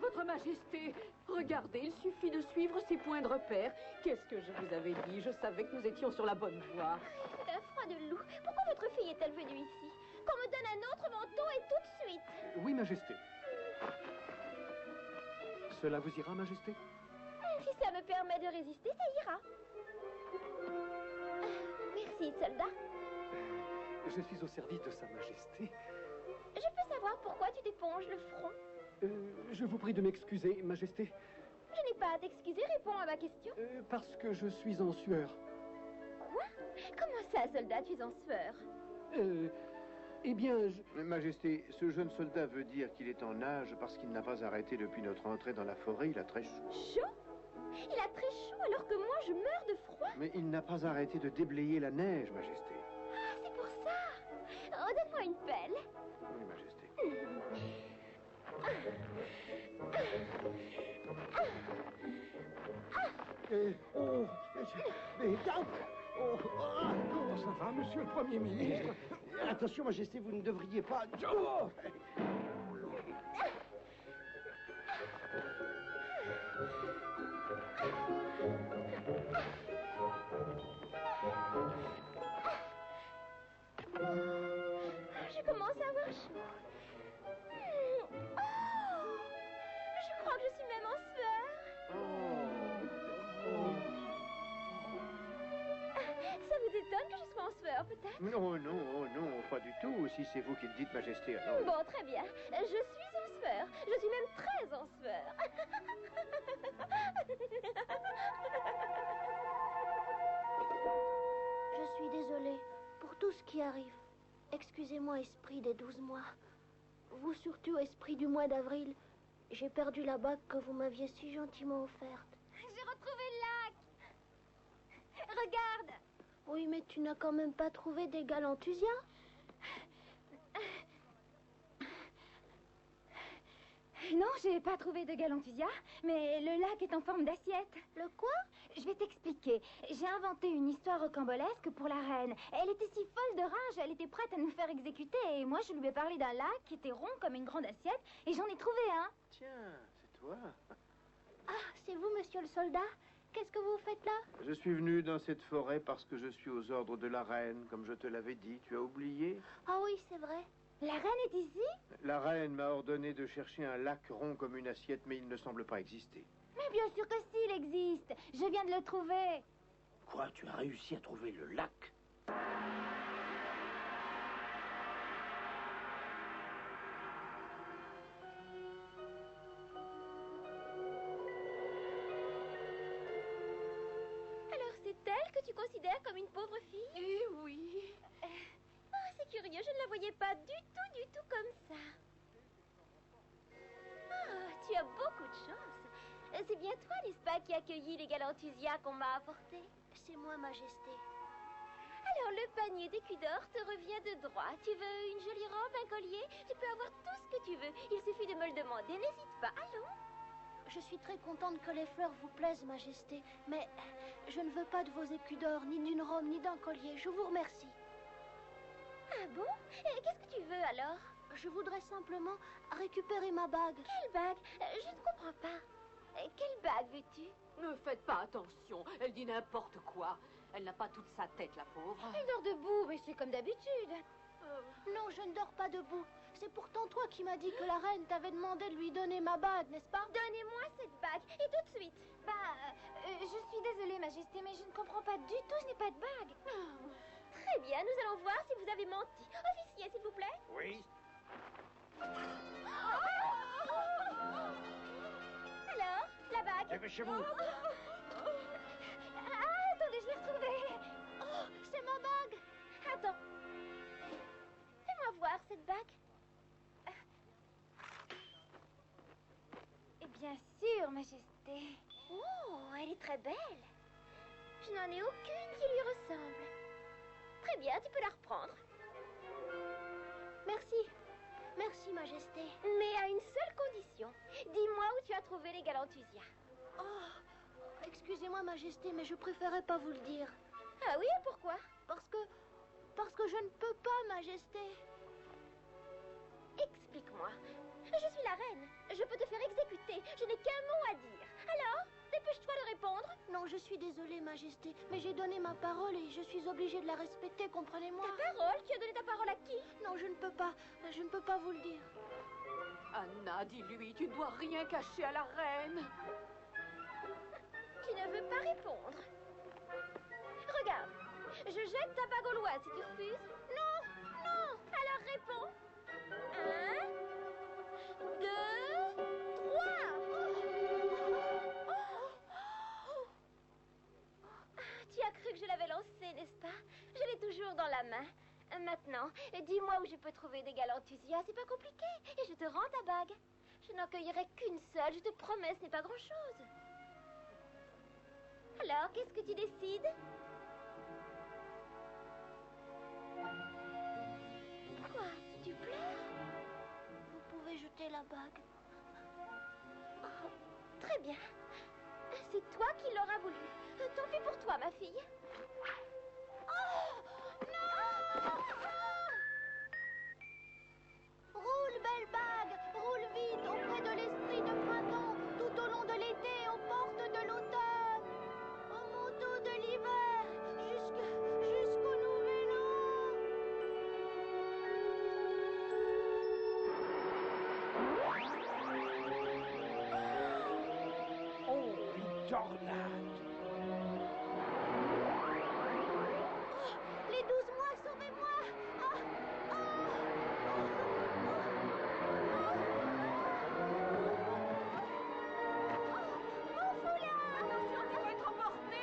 Votre Majesté, regardez, il suffit de suivre ces points de repère. Qu'est-ce que je vous avais dit? Je savais que nous étions sur la bonne voie. C'est un froid de loup. Pourquoi votre fille est-elle venue ici? Qu'on me donne un autre manteau et tout de suite. Oui, Majesté. Cela vous ira, Majesté? Si ça me permet de résister, ça ira. Merci, soldat. Je suis au service de Sa Majesté. Je peux savoir pourquoi tu t'éponges le front? Je vous prie de m'excuser, Majesté. Je n'ai pas à t'excuser, réponds à ma question. Parce que je suis en sueur. Quoi? Comment ça, soldat, tu es en sueur? Eh bien, Majesté, ce jeune soldat veut dire qu'il est en nage parce qu'il n'a pas arrêté depuis notre entrée dans la forêt. Il a très chaud. Chaud? Il a très chaud alors que moi, je meurs de froid? Mais il n'a pas arrêté de déblayer la neige, Majesté. Ah, c'est pour ça. Oh, donne-moi une pelle. Oui, Majesté. Comment ça va, monsieur le Premier ministre? Attention, Majesté, vous ne devriez pas... Oh! Je commence à avoir chaud. Oh! Je crois que je suis même en sueur. Ça vous étonne que je sois en sueur, peut-être? Non, pas du tout. Si c'est vous qui le dites, Majesté, alors... Bon, très bien. Je suis en sueur. Je suis même très en sueur. Je suis désolée pour tout ce qui arrive. Excusez-moi, esprit des 12 mois. Vous surtout, esprit du mois d'avril. J'ai perdu la bague que vous m'aviez si gentiment offerte. J'ai retrouvé le lac. Regarde. Oui, mais tu n'as quand même pas trouvé des galantusias? Non, j'ai pas trouvé de galantusia, mais le lac est en forme d'assiette. Le quoi? Je vais t'expliquer. J'ai inventé une histoire rocambolesque pour la reine. Elle était si folle de rage, elle était prête à nous faire exécuter. Et moi, je lui ai parlé d'un lac qui était rond comme une grande assiette, et j'en ai trouvé un. Tiens, c'est toi. Ah, c'est vous, monsieur le soldat? Qu'est-ce que vous faites là? Je suis venu dans cette forêt parce que je suis aux ordres de la reine, comme je te l'avais dit. Tu as oublié? Ah oui, c'est vrai. La reine est ici? La reine m'a ordonné de chercher un lac rond comme une assiette, mais il ne semble pas exister. Mais bien sûr que si, il existe. Je viens de le trouver. Quoi, tu as réussi à trouver le lac? Alors c'est elle que tu considères comme une pauvre fille? Eh oui. Oh, c'est curieux, je ne la voyais pas du tout comme ça. Ah, tu as beaucoup de chance. C'est bien toi, n'est-ce pas, qui accueillit les galantusias qu'on m'a apportés? C'est moi, Majesté. Alors, le panier d'écus d'or te revient de droit. Tu veux une jolie robe, un collier? Tu peux avoir tout ce que tu veux. Il suffit de me le demander. N'hésite pas. Allons. Je suis très contente que les fleurs vous plaisent, Majesté. Mais je ne veux pas de vos écus d'or, ni d'une robe, ni d'un collier. Je vous remercie. Ah bon? Et qu'est-ce que tu veux, alors? Je voudrais simplement récupérer ma bague. Quelle bague? Je ne comprends pas. Quelle bague veux-tu? Ne faites pas attention. Elle dit n'importe quoi. Elle n'a pas toute sa tête, la pauvre. Elle dort debout, mais c'est comme d'habitude. Non, je ne dors pas debout. C'est pourtant toi qui m'as dit que la reine t'avait demandé de lui donner ma bague, n'est-ce pas? Donnez-moi cette bague, et tout de suite. Je suis désolée, Majesté, mais je ne comprends pas du tout, je n'ai pas de bague. Très bien, nous allons voir si vous avez menti. Officier, s'il vous plaît. Oui. Alors, la bague? Elle est chez vous. Ah, attendez, je l'ai retrouvée. Oh, c'est ma bague! Attends. Fais-moi voir cette bague. Et bien sûr, Majesté. Oh, elle est très belle. Je n'en ai aucune qui lui ressemble. Très bien, tu peux la reprendre. Merci. Merci, Majesté. Mais à une seule condition. Dis-moi où tu as trouvé les Galanthusias. Oh, excusez-moi, Majesté, mais je préférais pas vous le dire. Ah oui, et pourquoi? Parce que je ne peux pas, Majesté. Explique-moi. Je suis la reine. Je peux te faire exécuter. Je n'ai qu'un mot à dire. Alors, dépêche-toi de répondre. Non, je suis désolée, Majesté, mais j'ai donné ma parole et je suis obligée de la respecter, comprenez-moi. Ta parole? Tu as donné ta parole à qui? Non, je ne peux pas. Je ne peux pas vous le dire. Anna, dis-lui, tu ne dois rien cacher à la reine. Tu ne veux pas répondre. Regarde, je jette ta bague au loin si tu refuses. Non, non, alors réponds. 1, 2, 3. Tu as cru que je l'avais lancée, n'est-ce pas? Je l'ai toujours dans la main. Maintenant, dis-moi où je peux trouver des Galanthusias. C'est pas compliqué. Et je te rends ta bague. Je n'en cueillerai qu'une seule, je te promets, ce n'est pas grand-chose. Alors, qu'est-ce que tu décides? Quoi? Tu pleures? Vous pouvez jeter la bague. Oh, très bien. C'est toi qui l'auras voulu. Tant pis pour toi, ma fille. Oh! Non! Roule, belle bague, roule vite auprès de l'esprit de printemps, tout au long de l'été, aux portes de l'automne, au manteau de l'hiver, jusqu'au nouvel an. Oh, une tornade! Les 12 mois, sauvez-moi! Ah, Mon foulard! Attention, tu vas être emporté.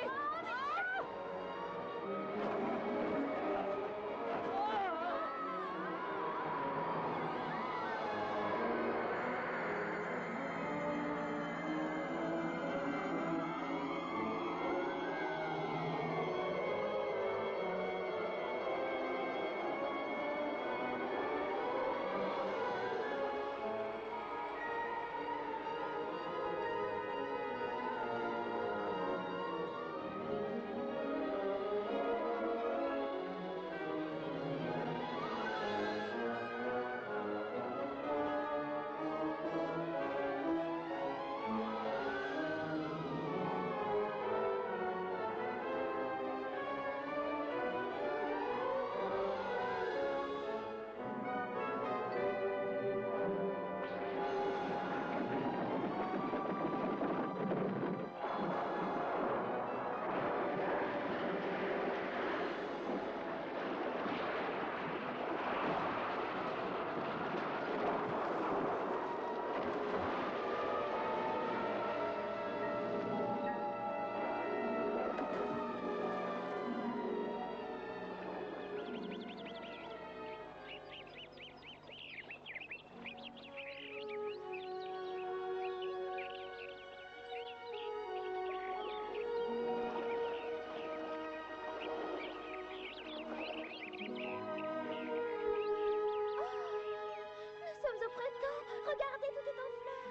Nous sommes au printemps. Regardez, tout est en fleurs.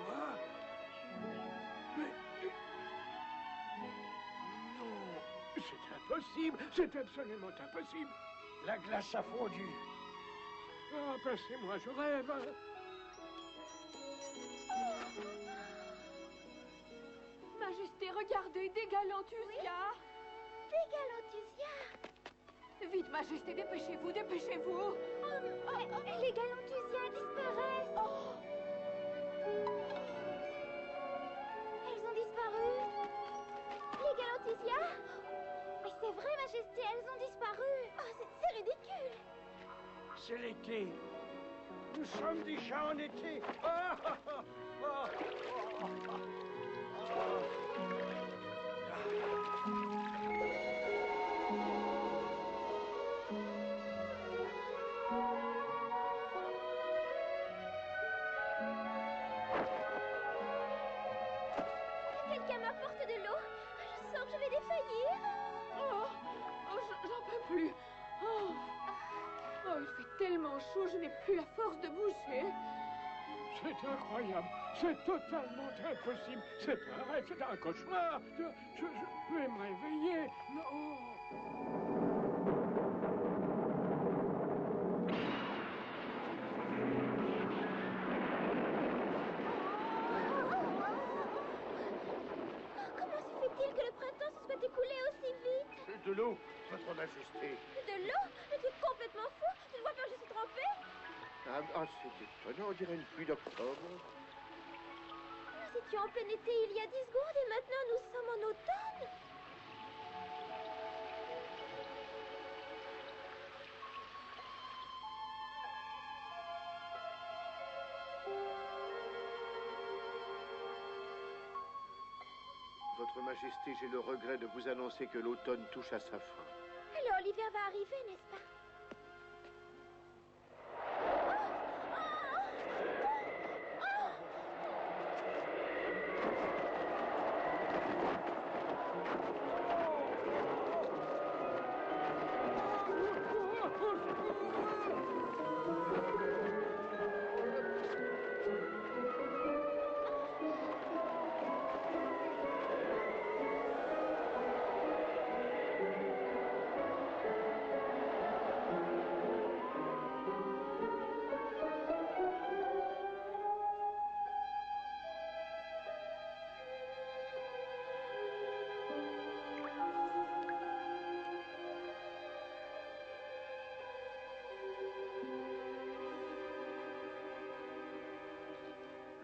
Quoi? Mais... Non, c'est impossible, c'est absolument impossible. La glace a fondu. Ah, passez-moi, je rêve. Majesté, regardez, des Galanthusias. Des Galanthusias. Vite, Majesté, dépêchez-vous, dépêchez-vous. Les Galanthusias disparaissent. Elles ont disparu. Les Galanthusias. Mais c'est vrai, Majesté, elles ont disparu. Oh, c'est ridicule. C'est l'été. Nous sommes déjà en été. Ah, ah, ah, ah, ah, ah. Quelqu'un m'apporte de l'eau. Je sens que je vais défaillir. J'en peux plus. tellement chaud, je n'ai plus la force de bouger. C'est incroyable. C'est totalement impossible. C'est un rêve, c'est un cauchemar. Je vais me réveiller. Non. Comment se fait-il que le printemps se soit écoulé aussi vite? De l'eau, votre majesté. De l'eau? Mais tu es complètement fou. Tu ne vois pas que je suis trempée? C'est étonnant, on dirait une pluie d'octobre. Nous étions en plein été il y a 10 secondes et maintenant nous sommes en automne. Votre majesté, j'ai le regret de vous annoncer que l'automne touche à sa fin. Alors l'hiver va arriver, n'est-ce pas?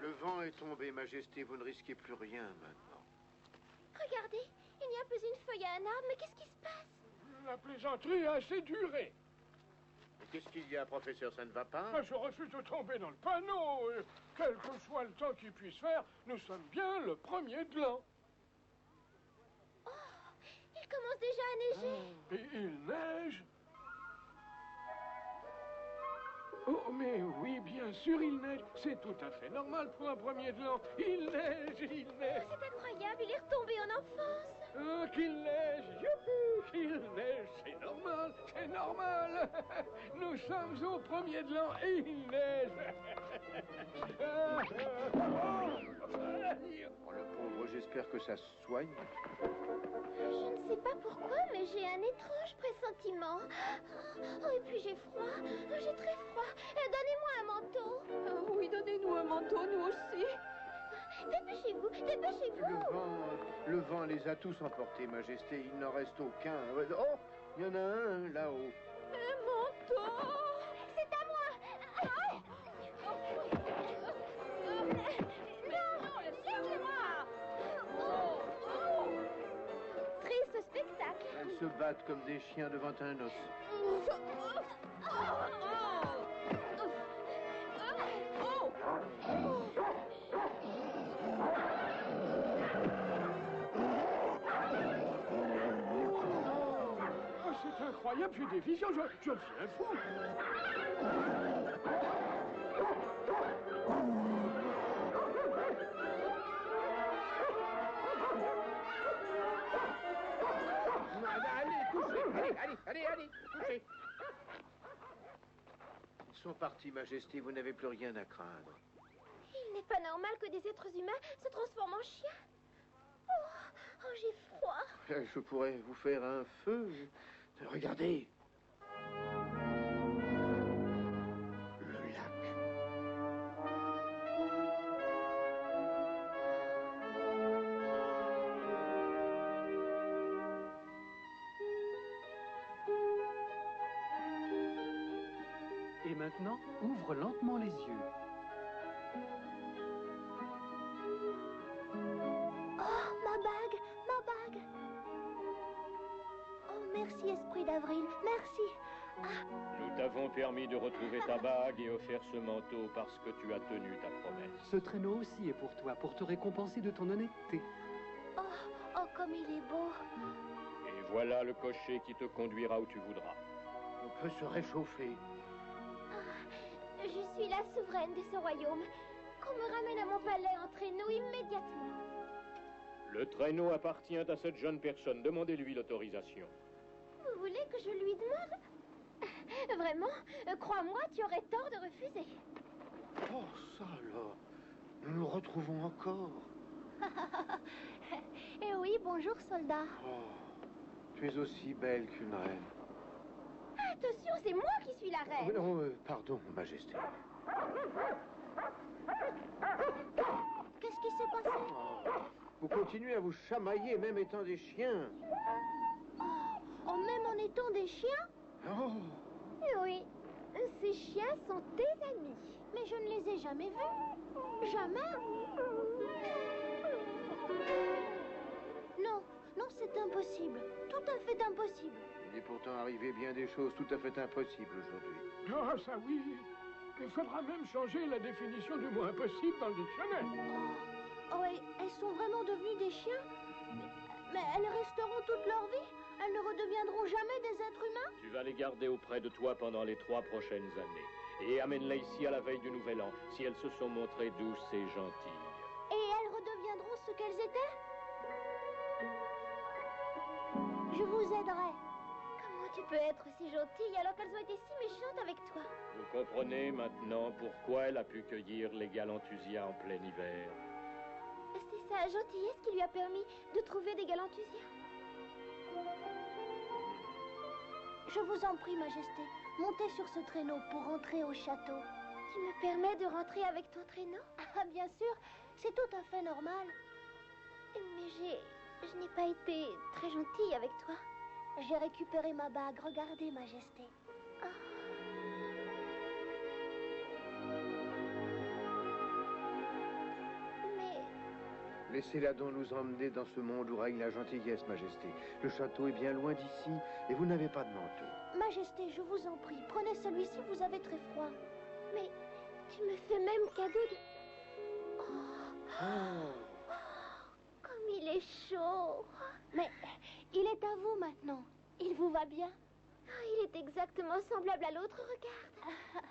Le vent est tombé, majesté, vous ne risquez plus rien maintenant. Regardez, il n'y a plus une feuille à un arbre, mais qu'est-ce qui se passe? La plaisanterie a assez duré. Et qu'est-ce qu'il y a, professeur, ça ne va pas? Je refuse de tomber dans le panneau. Et quel que soit le temps qu'il puisse faire, nous sommes bien le 1er de l'an. Oh, il commence déjà à neiger. Et il neige. Oh, mais oui, bien sûr, il neige. C'est tout à fait normal pour un 1er de l'an. Il neige, il neige. C'est incroyable, il est retombé en enfance. Oh, qu'il neige, youpi, qu'il neige, c'est normal, c'est normal. Nous sommes au 1er de l'an et il neige. Oh, le pauvre, j'espère que ça se soigne. Je ne sais pas pourquoi, mais j'ai un étrange pressentiment. Oh, et puis j'ai froid. Oh, j'ai très froid. Donnez-moi un manteau. Oh, oui, donnez-nous un manteau, nous aussi. Dépêchez-vous, dépêchez-vous. Le vent les a tous emportés, majesté. Il n'en reste aucun. Oh, il y en a un là-haut. Un manteau. C'est à moi. Non, laissez-moi. Triste spectacle. Elles se battent comme des chiens devant un os. Oh, c'est incroyable, j'ai des visions, je deviens fou. Allez, couchez. Allez, couchez. Ils sont partis, majesté, vous n'avez plus rien à craindre. Il n'est pas normal que des êtres humains se transforment en chiens. Oh, j'ai froid. Je pourrais vous faire un feu. Regardez. Le lac. Et maintenant, ouvre lentement les yeux. Oh, ma bague, ma bague. Oh, merci, esprit d'avril, merci. Nous t'avons permis de retrouver ta bague et offert ce manteau parce que tu as tenu ta promesse. Ce traîneau aussi est pour toi, pour te récompenser de ton honnêteté. Oh, comme il est beau. Et voilà le cocher qui te conduira où tu voudras. On peut se réchauffer. Je suis la souveraine de ce royaume. Qu'on me ramène à mon palais en traîneau immédiatement. Le traîneau appartient à cette jeune personne. Demandez-lui l'autorisation. Vous voulez que je lui demande? Vraiment, crois-moi, tu aurais tort de refuser. Oh, ça alors. Nous nous retrouvons encore. Eh oui, bonjour, soldat. Oh, tu es aussi belle qu'une reine. Attention, c'est moi qui suis la reine. Non, pardon, Majesté. Qu'est-ce qui s'est passé? Oh, vous continuez à vous chamailler, même étant des chiens. Oh, même en étant des chiens? Oh, Oui, ces chiens sont tes amis. Mais je ne les ai jamais vus. Jamais. Non, non, c'est impossible. Tout à fait impossible. il est pourtant arrivé bien des choses tout à fait impossibles aujourd'hui. Ah, ça oui. Il faudra même changer la définition du mot impossible dans le dictionnaire. Oh, elles sont vraiment devenues des chiens? Mais elles resteront toute leur vie? Elles ne redeviendront jamais des êtres humains? Tu vas les garder auprès de toi pendant les 3 prochaines années. Et amène-les ici à la veille du Nouvel An, si elles se sont montrées douces et gentilles. Et elles redeviendront ce qu'elles étaient? Je vous aiderai. Comment tu peux être si gentille alors qu'elles ont été si méchantes avec toi? Vous comprenez maintenant pourquoi elle a pu cueillir les galanthusias en plein hiver. C'est sa gentillesse qui lui a permis de trouver des galanthusias. Je vous en prie, Majesté, montez sur ce traîneau pour rentrer au château. Tu me permets de rentrer avec ton traîneau? Ah, bien sûr, c'est tout à fait normal. Mais je n'ai pas été très gentille avec toi. J'ai récupéré ma bague, regardez, Majesté. Mais Laissez-la donc nous emmener dans ce monde où règne la gentillesse, Majesté. Le château est bien loin d'ici et vous n'avez pas de manteau. Majesté, je vous en prie, prenez celui-ci, vous avez très froid. mais tu me fais même cadeau de... Oh. Comme il est chaud. Mais il est à vous maintenant. Il vous va bien? Il est exactement semblable à l'autre, regarde.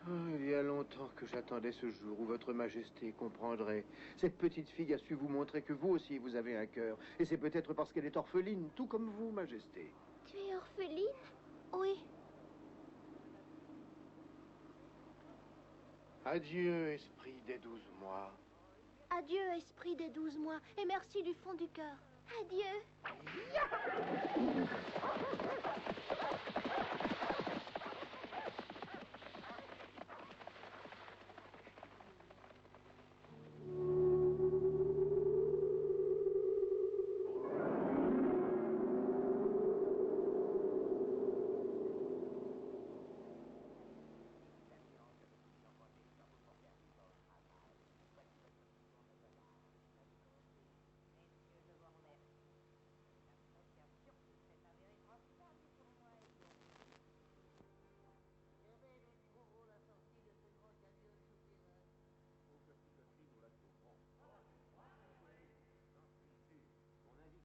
Oh, il y a longtemps que j'attendais ce jour où votre Majesté comprendrait. Cette petite fille a su vous montrer que vous aussi vous avez un cœur. Et c'est peut-être parce qu'elle est orpheline, tout comme vous, Majesté. Tu es orpheline? Oui. Adieu, esprit des 12 mois. Adieu, esprit des 12 mois, et merci du fond du cœur. Adieu.